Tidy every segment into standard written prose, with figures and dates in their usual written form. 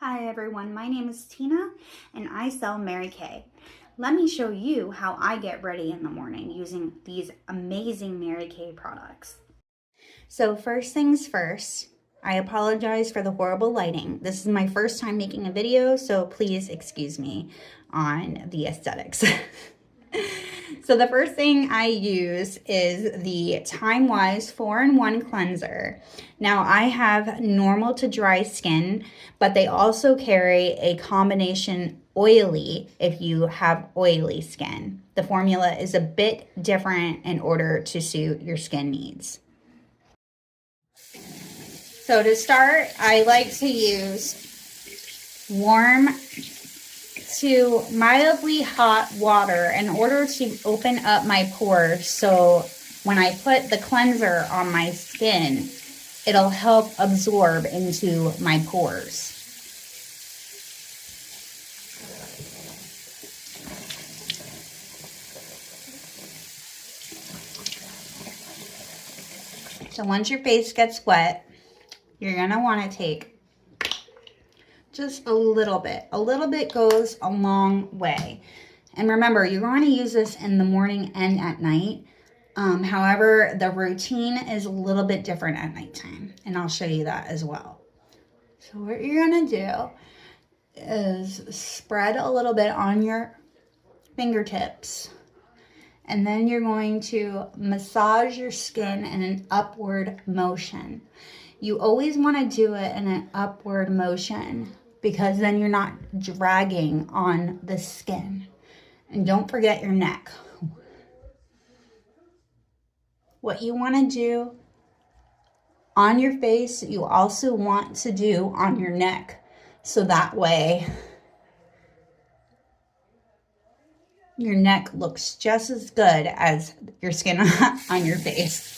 Hi everyone, my name is Tina and I sell Mary Kay. Let me show you how I get ready in the morning using these amazing Mary Kay products. So first things first, I apologize for the horrible lighting. This is my first time making a video, so please excuse me on the aesthetics. So the first thing I use is the Time Wise 4-in-1 cleanser. Now I have normal to dry skin, but they also carry a combination oily if you have oily skin. The formula is a bit different in order to suit your skin needs. So to start, I like to use warm to mildly hot water in order to open up my pores, so when I put the cleanser on my skin, it'll help absorb into my pores. So once your face gets wet, you're gonna want to take just a little bit. A little bit goes a long way. And remember, you're going to use this in the morning and at night. However, the routine is a little bit different at nighttime, and I'll show you that as well. So what you're going to do is spread a little bit on your fingertips, and then you're going to massage your skin in an upward motion. You always want to do it in an upward motion because then you're not dragging on the skin. And don't forget your neck. What you want to do on your face, you also want to do on your neck. So that way your neck looks just as good as your skin on your face.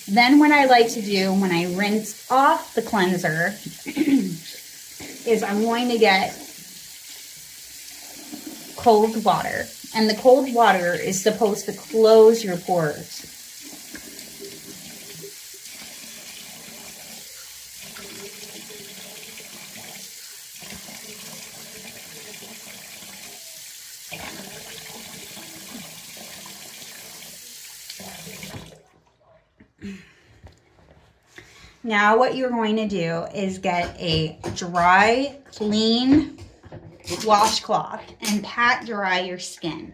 Then what I like to do when I rinse off the cleanser is I'm going to get cold water. And the cold water is supposed to close your pores. Now what you're going to do is get a dry, clean washcloth and pat dry your skin.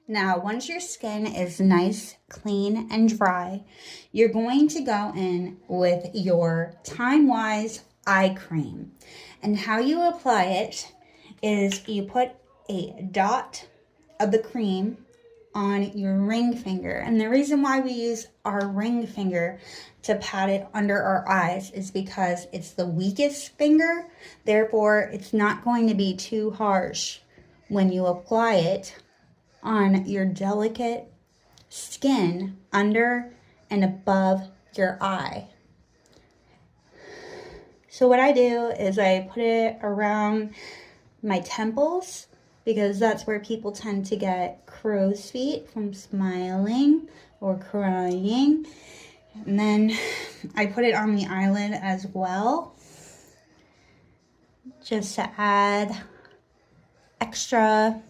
Now, once your skin is nice, clean, and dry, you're going to go in with your Time Wise eye cream. And how you apply it is you put a dot of the cream on your ring finger. And the reason why we use our ring finger to pat it under our eyes is because it's the weakest finger. Therefore, it's not going to be too harsh when you apply it on your delicate skin under and above your eye. So what I do is I put it around my temples because that's where people tend to get crow's feet from smiling or crying. And then I put it on the eyelid as well, just to add extra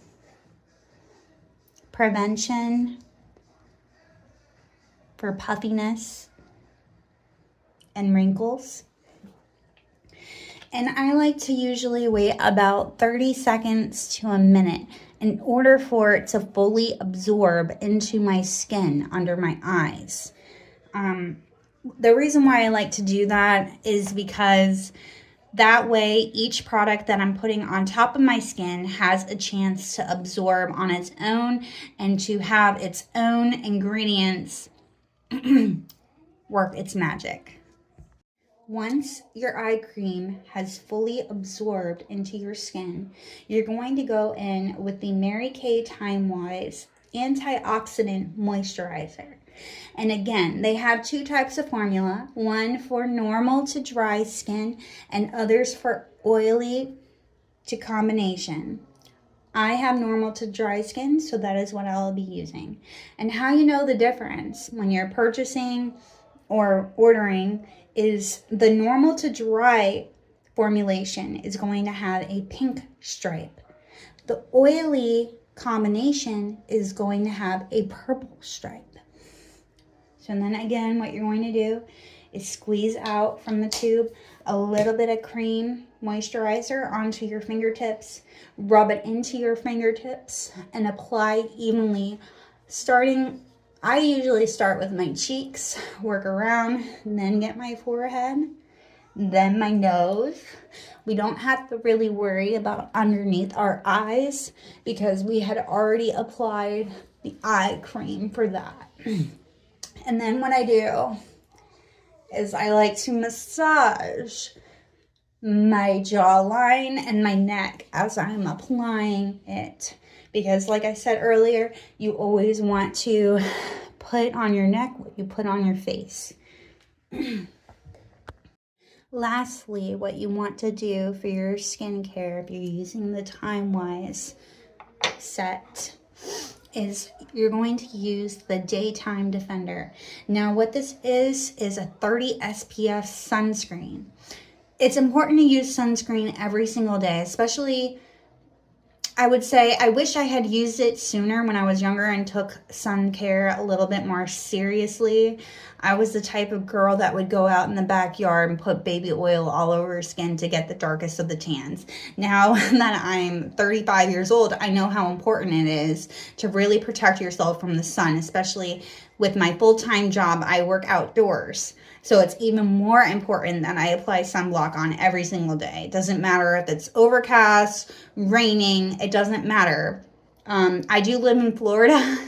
prevention for puffiness and wrinkles. And I like to usually wait about 30 seconds to a minute in order for it to fully absorb into my skin under my eyes. The reason why I like to do that is because that way each product that I'm putting on top of my skin has a chance to absorb on its own and to have its own ingredients work its magic. Once your eye cream has fully absorbed into your skin, you're going to go in with the Mary Kay Time Wise Antioxidant Moisturizer. And again, they have two types of formula, one for normal to dry skin and others for oily to combination. I have normal to dry skin, so that is what I'll be using. And how you know the difference when you're purchasing or ordering is the normal to dry formulation is going to have a pink stripe. The oily combination is going to have a purple stripe. So then again, what you're going to do is squeeze out from the tube a little bit of cream moisturizer onto your fingertips, rub it into your fingertips, and apply evenly. I usually start with my cheeks, work around, and then get my forehead, then my nose. We don't have to really worry about underneath our eyes because we had already applied the eye cream for that. And then what I do is I like to massage my jawline and my neck as I'm applying it. Because like I said earlier, you always want to put on your neck what you put on your face. Lastly, what you want to do for your skincare, if you're using the Time-Wise set, is you're going to use the Daytime Defender. Now what this is a 30 SPF sunscreen. It's important to use sunscreen every single day, especially, I would say, I wish I had used it sooner when I was younger and took sun care a little bit more seriously. I was the type of girl that would go out in the backyard and put baby oil all over her skin to get the darkest of the tans. Now that I'm 35 years old, I know how important it is to really protect yourself from the sun, especially with my full-time job. I work outdoors. So it's even more important that I apply sunblock on every single day. It doesn't matter if it's overcast, raining, it doesn't matter. I do live in Florida,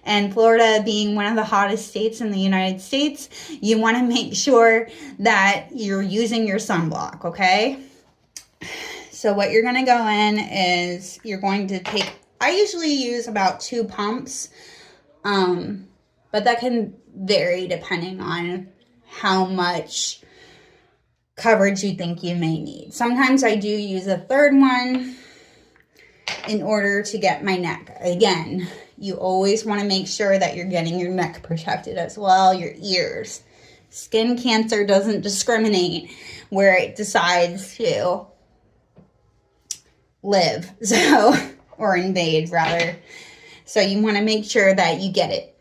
and Florida being one of the hottest states in the United States, you want to make sure that you're using your sunblock, okay? So what you're going to go in is you're going to take, I usually use about 2 pumps, but that can vary depending on how much coverage you think you may need. Sometimes I do use a 3rd one in order to get my neck. Again, you always want to make sure that you're getting your neck protected as well, your ears. Skin cancer doesn't discriminate where it decides to live, or invade rather. So you want to make sure that you get it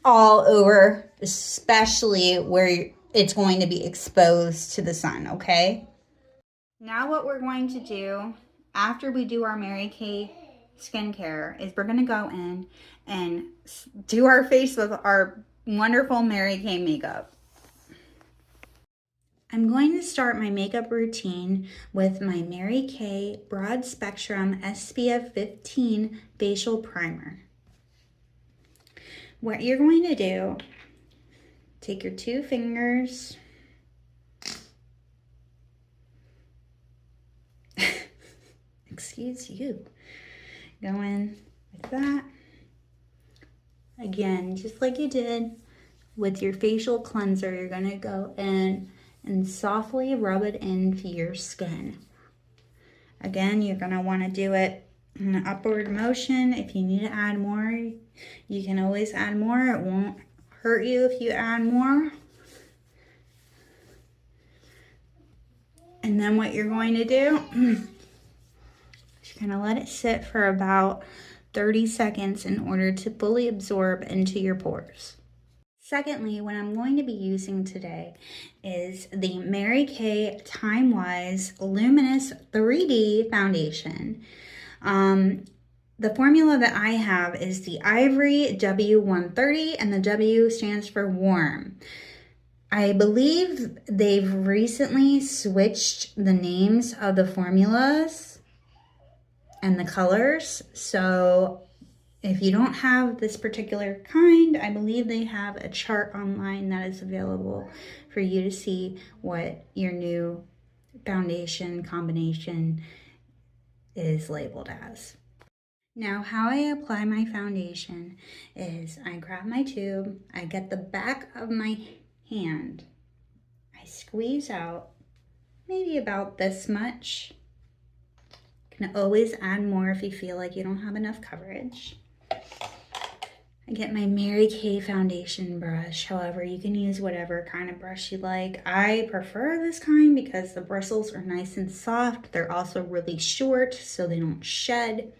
all over, especially where it's going to be exposed to the sun, okay? Now what we're going to do after we do our Mary Kay skincare is we're going to go in and do our face with our wonderful Mary Kay makeup. I'm going to start my makeup routine with my Mary Kay Broad Spectrum SPF 15 Facial Primer. What you're going to do, take your 2 fingers, excuse you, go in like that. Again, just like you did with your facial cleanser, you're going to go in and softly rub it into your skin. Again, you're going to want to do it in an upward motion. If you need to add more, you can always add more. It won't hurt you if you add more. And then what you're going to do, you're going to let it sit for about 30 seconds in order to fully absorb into your pores. Secondly, what I'm going to be using today is the Mary Kay Time-Wise Luminous 3D Foundation. The formula that I have is the Ivory W130, and the W stands for warm. I believe they've recently switched the names of the formulas and the colors. So if you don't have this particular kind, I believe they have a chart online that is available for you to see what your new foundation combination is labeled as. Now, how I apply my foundation is I grab my tube, I get the back of my hand, I squeeze out maybe about this much. You can always add more if you feel like you don't have enough coverage. I get my Mary Kay foundation brush. However, you can use whatever kind of brush you like. I prefer this kind because the bristles are nice and soft. They're also really short so they don't shed.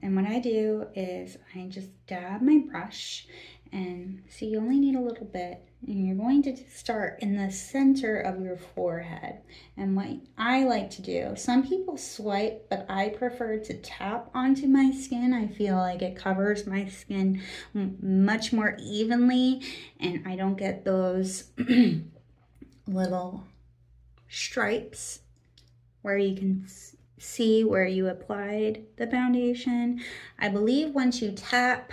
And what I do is I just dab my brush, and see, you only need a little bit, and you're going to start in the center of your forehead. And what I like to do, some people swipe, but I prefer to tap onto my skin. I feel like it covers my skin much more evenly, and I don't get those little stripes where you can see where you applied the foundation. I believe once you tap,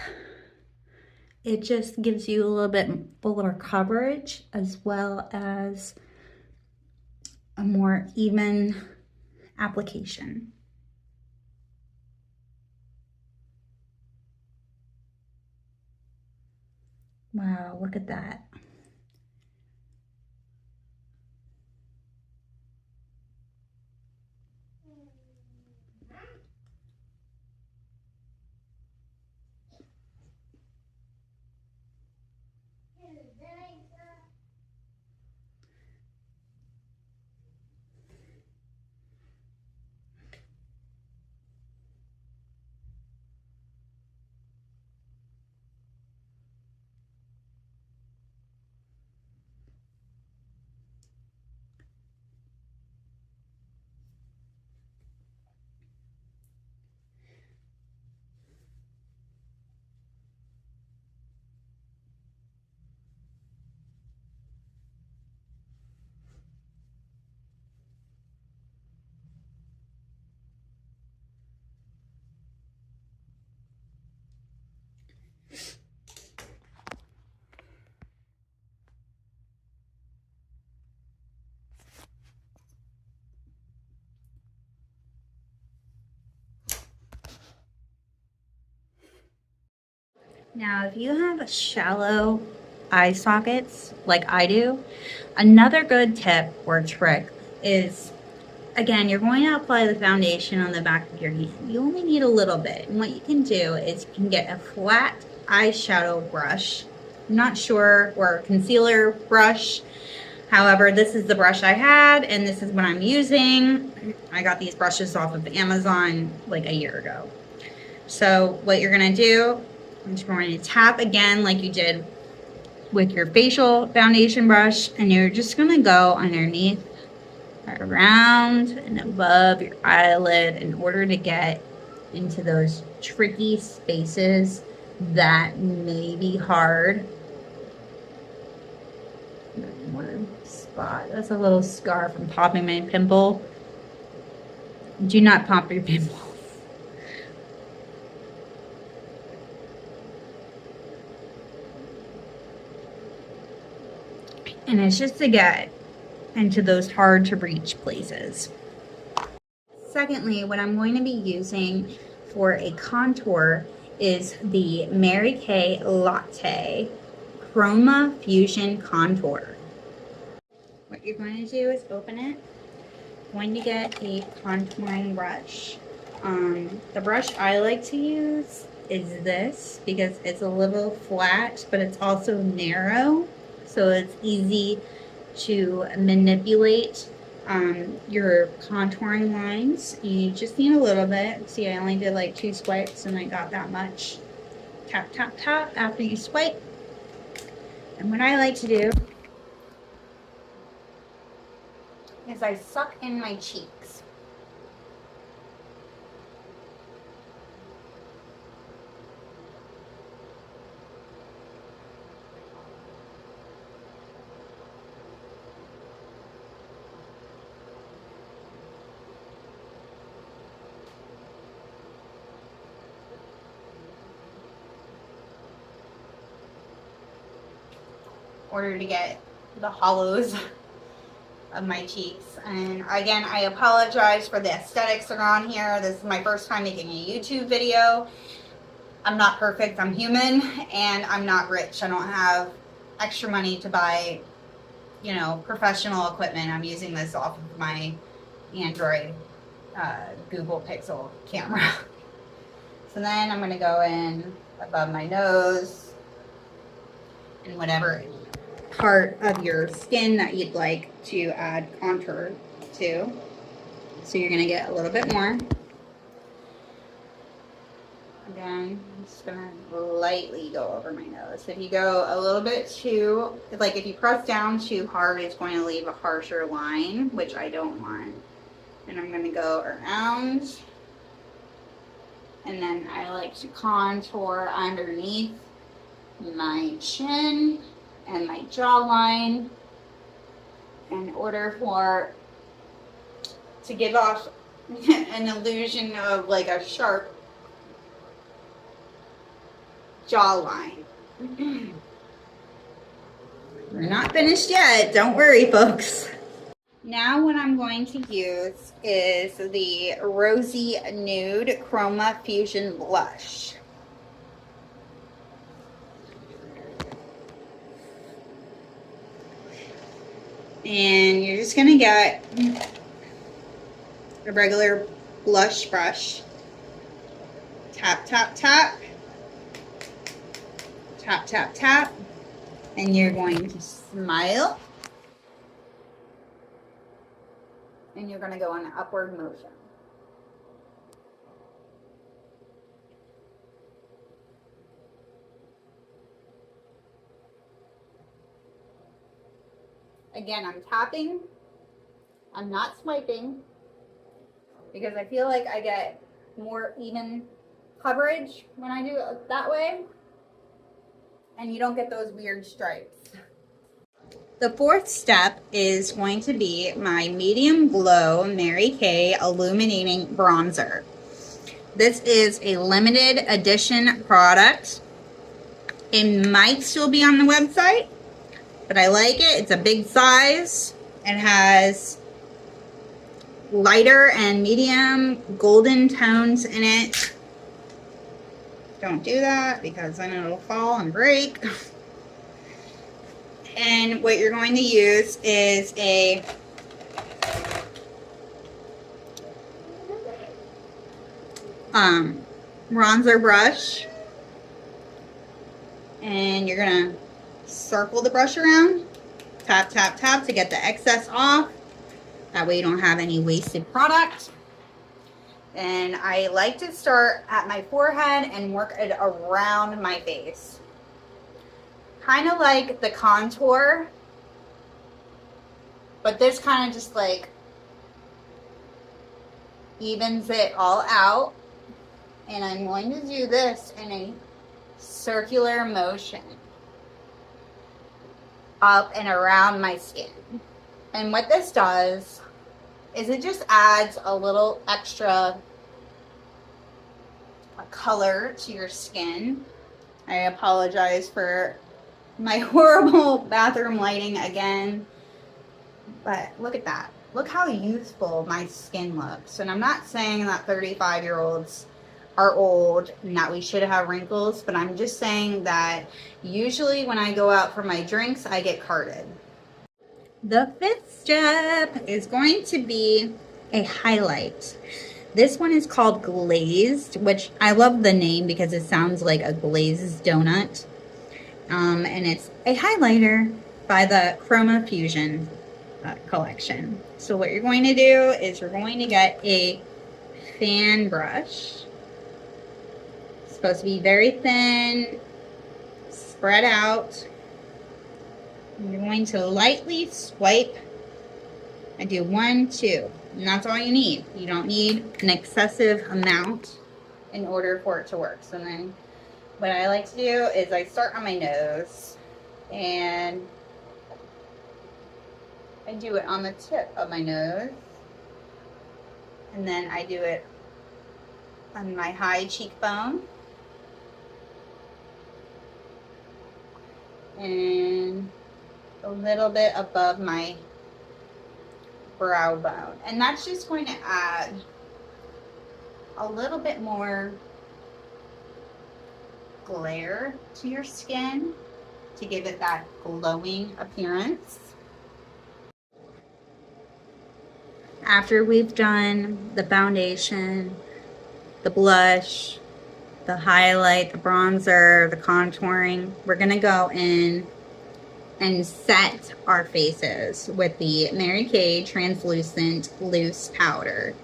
it just gives you a little bit fuller coverage as well as a more even application. Wow, look at that. Now, if you have shallow eye sockets like I do, another good tip or trick is, again, you're going to apply the foundation on the back of your hand. You only need a little bit. And what you can do is you can get a flat eyeshadow brush. I'm not sure, or a concealer brush. However, this is the brush I had, and this is what I'm using. I got these brushes off of Amazon like a year ago. So what you're going to do is you're going to tap again like you did with your facial foundation brush, and you're just going to go underneath, around and above your eyelid in order to get into those tricky spaces that may be hard. One spot. That's a little scar from popping my pimple. Do not pop your pimple. And it's just to get into those hard to reach places. Secondly, what I'm going to be using for a contour is the Mary Kay Latte Chroma Fusion Contour. What you're going to do is open it. I'm going to get a contouring brush. The brush I like to use is this because it's a little flat, but it's also narrow, so it's easy to manipulate your contouring lines. You just need a little bit. See, I only did like 2 swipes and I got that much. Tap, tap, tap after you swipe. And what I like to do is I suck in my cheeks. In order to get the hollows of my cheeks. And again, I apologize for the aesthetics that are on here. This is my first time making a YouTube video. I'm not perfect, I'm human, and I'm not rich. I don't have extra money to buy, you know, professional equipment. I'm using this off of my Android Google Pixel camera. So then I'm going to go in above my nose and whatever part of your skin that you'd like to add contour to. So you're going to get a little bit more. Again, I'm just going to lightly go over my nose. If you go a little bit too, like if you press down too hard, it's going to leave a harsher line, which I don't want. And I'm going to go around. And then I like to contour underneath my chin and my jawline in order to give off an illusion of like a sharp jawline. We're not finished yet, don't worry folks. Now what I'm going to use is the Rosy Nude Chroma Fusion Blush. And you're just going to get a regular blush brush. Tap, tap, tap. Tap, tap, tap. And you're going to smile. And you're going to go in an upward motion. Again, I'm tapping. I'm not swiping because I feel like I get more even coverage when I do it that way. And you don't get those weird stripes. The fourth step is going to be my Medium Glow Mary Kay Illuminating Bronzer. This is a limited edition product. It might still be on the website, but I like it. It's a big size. It has lighter and medium golden tones in it. Don't do that because then it'll fall and break. And what you're going to use is a bronzer brush. And you're going to circle the brush around. Tap, tap, tap to get the excess off. That way you don't have any wasted product. And I like to start at my forehead and work it around my face. Kind of like the contour, but this kind of just like evens it all out. And I'm going to do this in a circular motion up and around my skin. And what this does is it just adds a little extra color to your skin. I apologize for my horrible bathroom lighting again, but look at that. Look how youthful my skin looks. And I'm not saying that 35-year-olds are old and that we should have wrinkles, but I'm just saying that usually when I go out for my drinks, I get carded. The fifth step is going to be a highlight. This one is called Glazed, which I love the name because it sounds like a glazed donut. And it's a highlighter by the Chroma Fusion collection. So what you're going to do is you're going to get a fan brush. It's supposed to be very thin, spread out. You're going to lightly swipe and do 1, 2. And that's all you need. You don't need an excessive amount in order for it to work. So then what I like to do is I start on my nose and I do it on the tip of my nose. And then I do it on my high cheekbone. And a little bit above my brow bone. And that's just going to add a little bit more glare to your skin to give it that glowing appearance. After we've done the foundation, the blush, the highlight, the bronzer, the contouring, we're gonna go in and set our faces with the Mary Kay Translucent Loose Powder.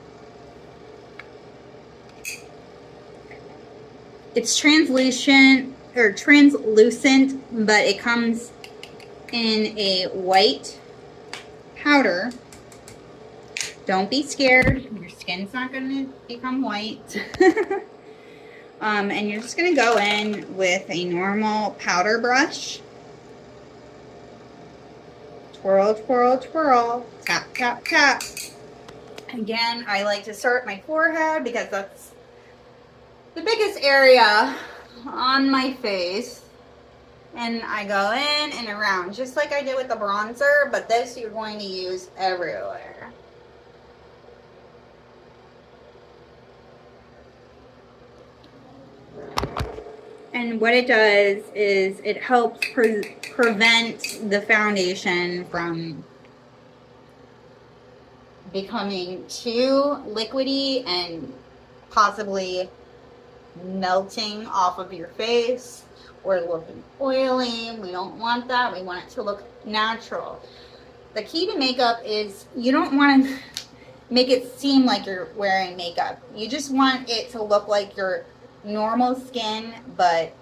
It's translucent, but it comes in a white powder. Don't be scared. Your skin's not going to become white. And you're just going to go in with a normal powder brush. Twirl, twirl, twirl. Tap, tap, tap. Again, I like to start my forehead because that's the biggest area on my face. And I go in and around, just like I did with the bronzer, but this you're going to use everywhere. And what it does is it helps prevent the foundation from becoming too liquidy and possibly melting off of your face or looking oily. We don't want that. We want it to look natural. The key to makeup is you don't want to make it seem like you're wearing makeup. You just want it to look like your normal skin, but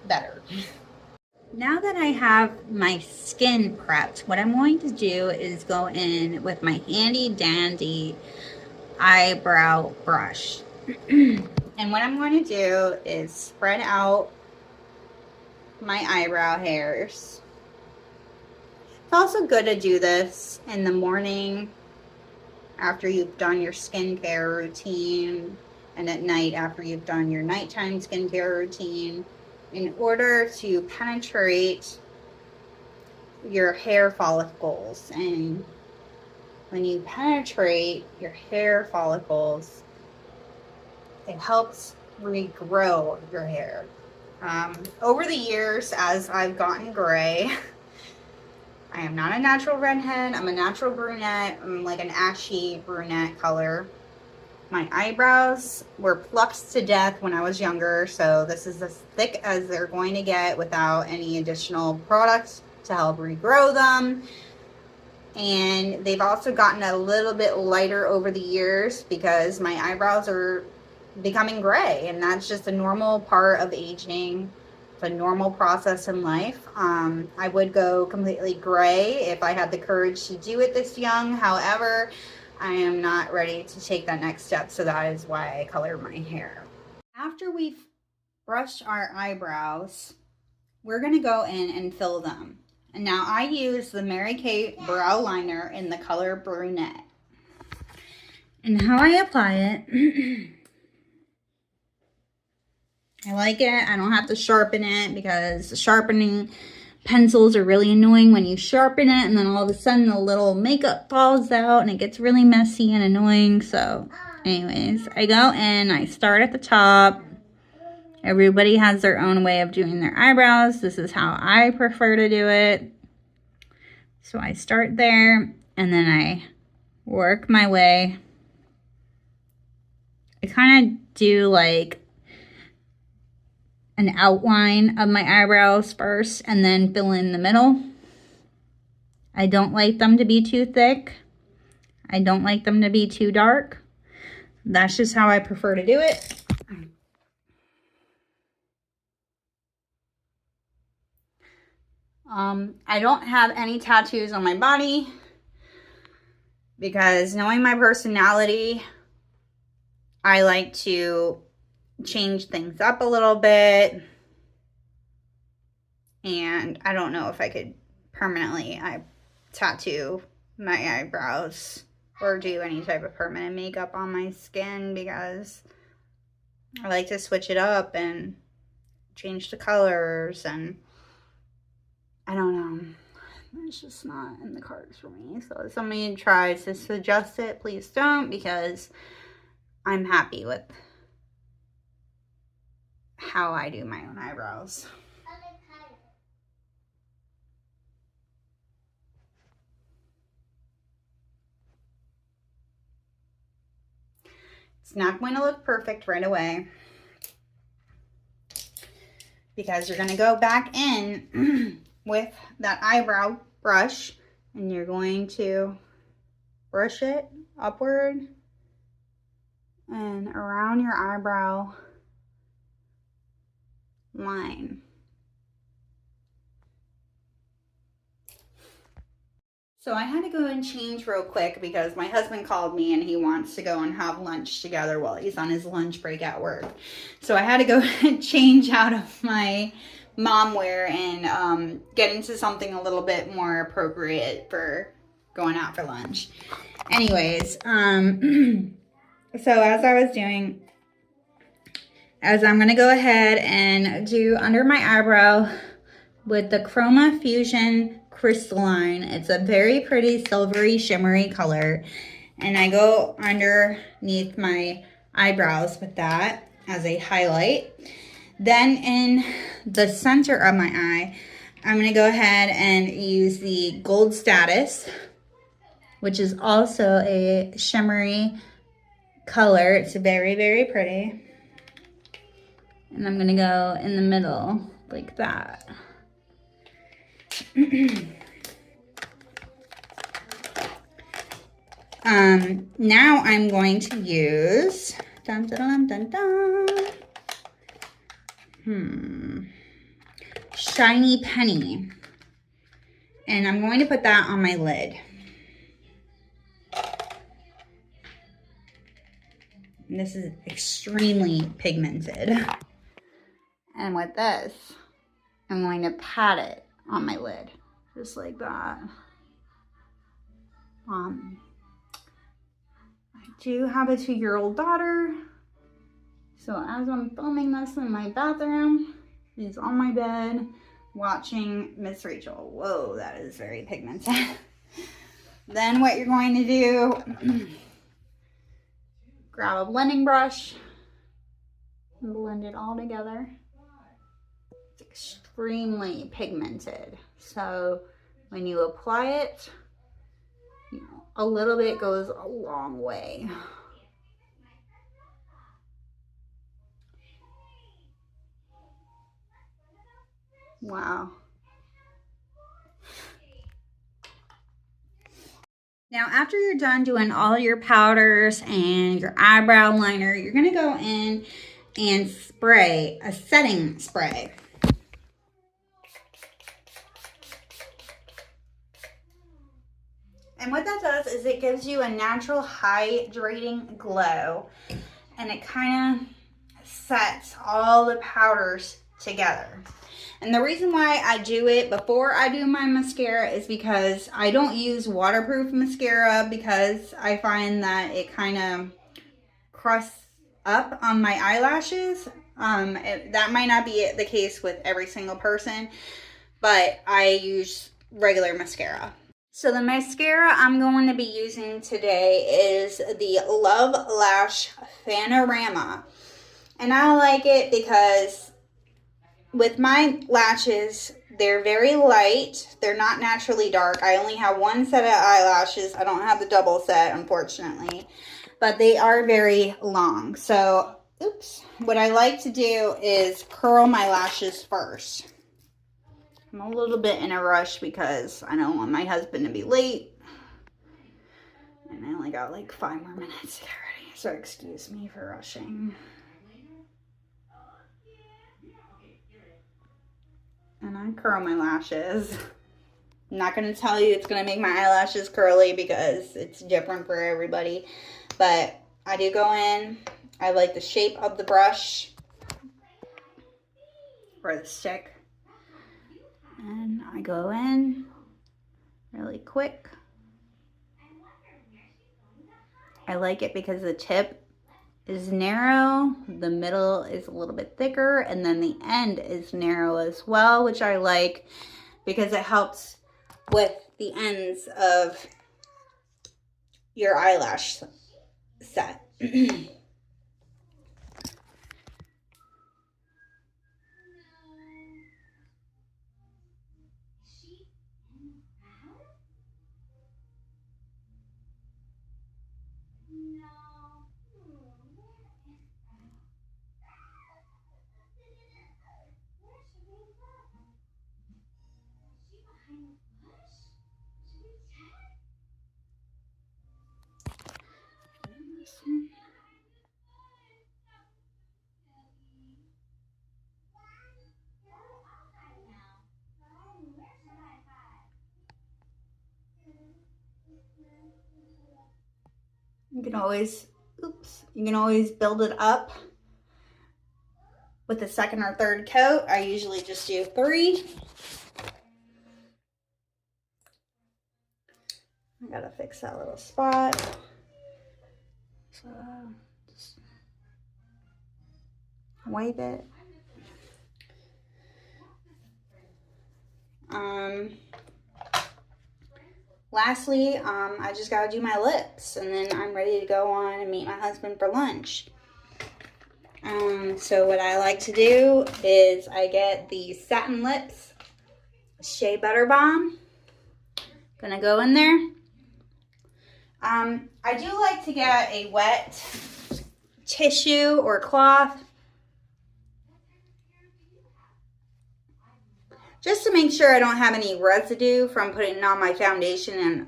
better. Now that I have my skin prepped, what I'm going to do is go in with my handy dandy eyebrow brush. And what I'm going to do is spread out my eyebrow hairs. It's also good to do this in the morning after you've done your skincare routine, and at night after you've done your nighttime skincare routine, in order to penetrate your hair follicles. And when you penetrate your hair follicles, it helps regrow your hair. Over the years, as I've gotten gray, I am not a natural redhead, I'm a natural brunette. I'm like an ashy brunette color. My eyebrows were plucked to death when I was younger, so this is as thick as they're going to get without any additional products to help regrow them. And they've also gotten a little bit lighter over the years because my eyebrows are becoming gray, and that's just a normal part of aging. It's a normal process in life. I would go completely gray if I had the courage to do it this young. However, I am not ready to take that next step, so that is why I color my hair. After we've brushed our eyebrows, we're going to go in and fill them. And now I use the Mary Kay brow liner in the color brunette. And how I apply it, I like it. I don't have to sharpen it because sharpening pencils are really annoying when you sharpen it and then all of a sudden the little makeup falls out and it gets really messy and annoying. So anyways, I go in, I start at the top. Everybody has their own way of doing their eyebrows. This is how I prefer to do it. So I start there and then I work my way. I kind of do like an outline of my eyebrows first and then fill in the middle. I don't like them to be too thick. I don't like them to be too dark. That's just how I prefer to do it. I don't have any tattoos on my body because knowing my personality, I like to change things up a little bit, and I don't know if I could permanently tattoo my eyebrows or do any type of permanent makeup on my skin because I like to switch it up and change the colors, and I don't know. It's just not in the cards for me. So if somebody tries to suggest it, please don't, because I'm happy with how I do my own eyebrows. It's not going to look perfect right away, because you're going to go back in with that eyebrow brush and you're going to brush it upward and around your eyebrow line. So I had to go and change real quick because my husband called me and he wants to go and have lunch together while he's on his lunch break at work. So I had to go and change out of my mom wear and get into something a little bit more appropriate for going out for lunch. Anyways, so as I was doing, I'm going to go ahead and do under my eyebrow with the Chroma Fusion Crystalline. It's a very pretty silvery shimmery color, and I go underneath my eyebrows with that as a highlight. Then in the center of my eye, I'm going to go ahead and use the Gold Status, which is also a shimmery color. It's very, very pretty. And I'm going to go in the middle like that. Now I'm going to use dun, dun, dun, dun, dun. Shiny Penny, and I'm going to put that on my lid. And this is extremely pigmented, and with this I'm going to pat it on my lid just like that. I do have a 2-year-old daughter, so as I'm filming this in my bathroom, she's on my bed watching Miss Rachel. Whoa, that is very pigmented. Then what you're going to do, grab a blending brush and blend it all together. It's extremely pigmented, so when you apply it, you know, a little bit goes a long way. Wow. Now, after you're done doing all your powders and your eyebrow liner, you're going to go in and spray a setting spray. And what that does is it gives you a natural hydrating glow, and it kind of sets all the powders together. And the reason why I do it before I do my mascara is because I don't use waterproof mascara, because I find that it kind of crusts up on my eyelashes. That might not be the case with every single person, but I use regular mascara. So the mascara I'm going to be using today is the Love Lash Panorama. And I like it because with my lashes, they're very light. They're not naturally dark. I only have one set of eyelashes. I don't have the double set, unfortunately. But they are very long. So, oops. What I like to do is curl my lashes first. I'm a little bit in a rush because I don't want my husband to be late. And I only got like 5 more minutes to get ready. So excuse me for rushing. And I curl my lashes. I'm not going to tell you it's going to make my eyelashes curly because it's different for everybody. But I do go in. I like the shape of the brush or the stick. And I go in really quick. I like it because the tip is narrow, the middle is a little bit thicker, and then the end is narrow as well, which I like because it helps with the ends of your eyelash set. You can always, you can always build it up with the second or third coat. I usually just do 3. I gotta fix that little spot. So just wipe it. Lastly, I just gotta do my lips, and then I'm ready to go on and meet my husband for lunch. So what I like to do is I get the Satin Lips Shea Butter Balm. Gonna go in there. I do like to get a wet tissue or cloth just to make sure I don't have any residue from putting on my foundation and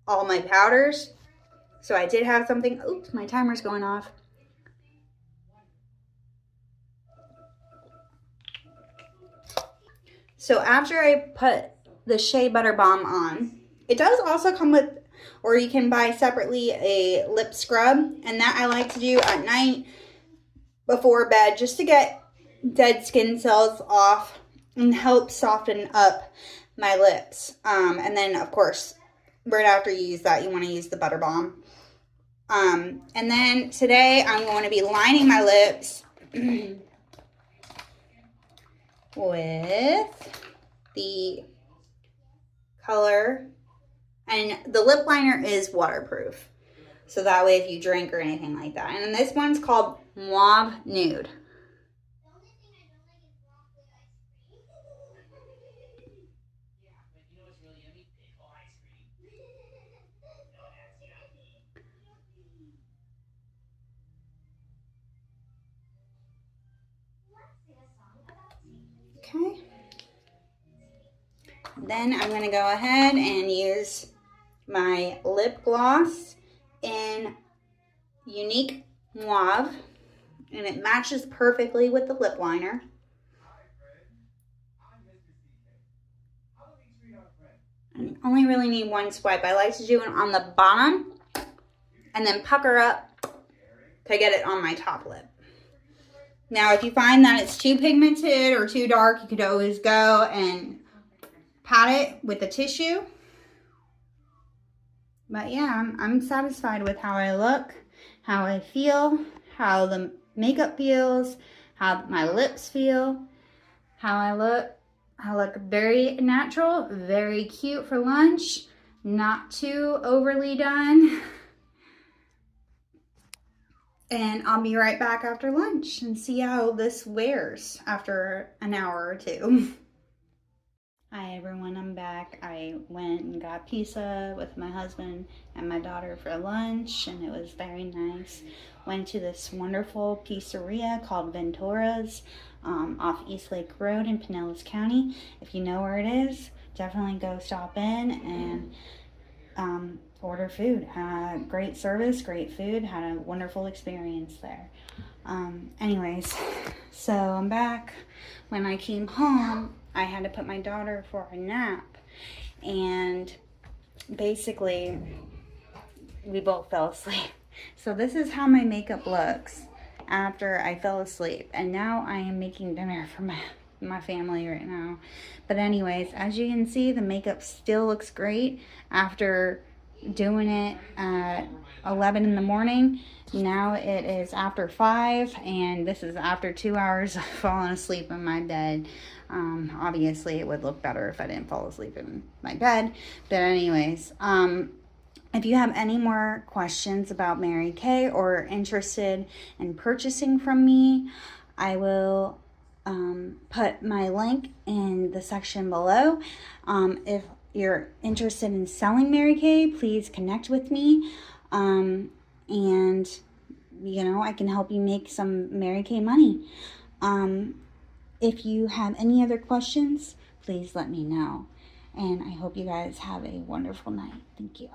all my powders. So I did have something. Oops, my timer's going off. So after I put the Shea Butter Balm on, it does also come with, or you can buy separately, a lip scrub. And that I like to do at night before bed just to get dead skin cells off and help soften up my lips. And then, of course, right after you use that, you want to use the Butter Balm. And then today I'm going to be lining my lips with the color, and the lip liner is waterproof, so that way if you drink or anything like that. And this one's called Mauve Nude. Okay. Then I'm going to go ahead and use my lip gloss in Unique Mauve, and it matches perfectly with the lip liner. I only really need one swipe. I like to do it on the bottom and then pucker up to get it on my top lip. Now, if you find that it's too pigmented or too dark, you could always go and pat it with a tissue. But yeah, I'm satisfied with how I look, how I feel, how the makeup feels, how my lips feel, how I look. I look very natural, very cute for lunch, not too overly done. And I'll be right back after lunch and see how this wears after an hour or 2. Hi everyone, I'm back. I went and got pizza with my husband and my daughter for lunch, and it was very nice. Went to this wonderful pizzeria called Ventura's off East Lake Road in Pinellas County. If you know where it is, definitely go stop in and order food. Great service, great food, had a wonderful experience there. Anyways, so I'm back. When I came home, I had to put my daughter for a nap, and basically we both fell asleep. So this is how my makeup looks after I fell asleep, and now I am making dinner for my family right now. But anyways, as you can see, the makeup still looks great after doing it at 11 in the morning. Now it is after 5, and this is after 2 hours of falling asleep in my bed. Obviously, it would look better if I didn't fall asleep in my bed. But anyways, if you have any more questions about Mary Kay or interested in purchasing from me, I will put my link in the section below. If you're interested in selling Mary Kay, please connect with me. And, you know, I can help you make some Mary Kay money. If you have any other questions, please let me know. And I hope you guys have a wonderful night. Thank you.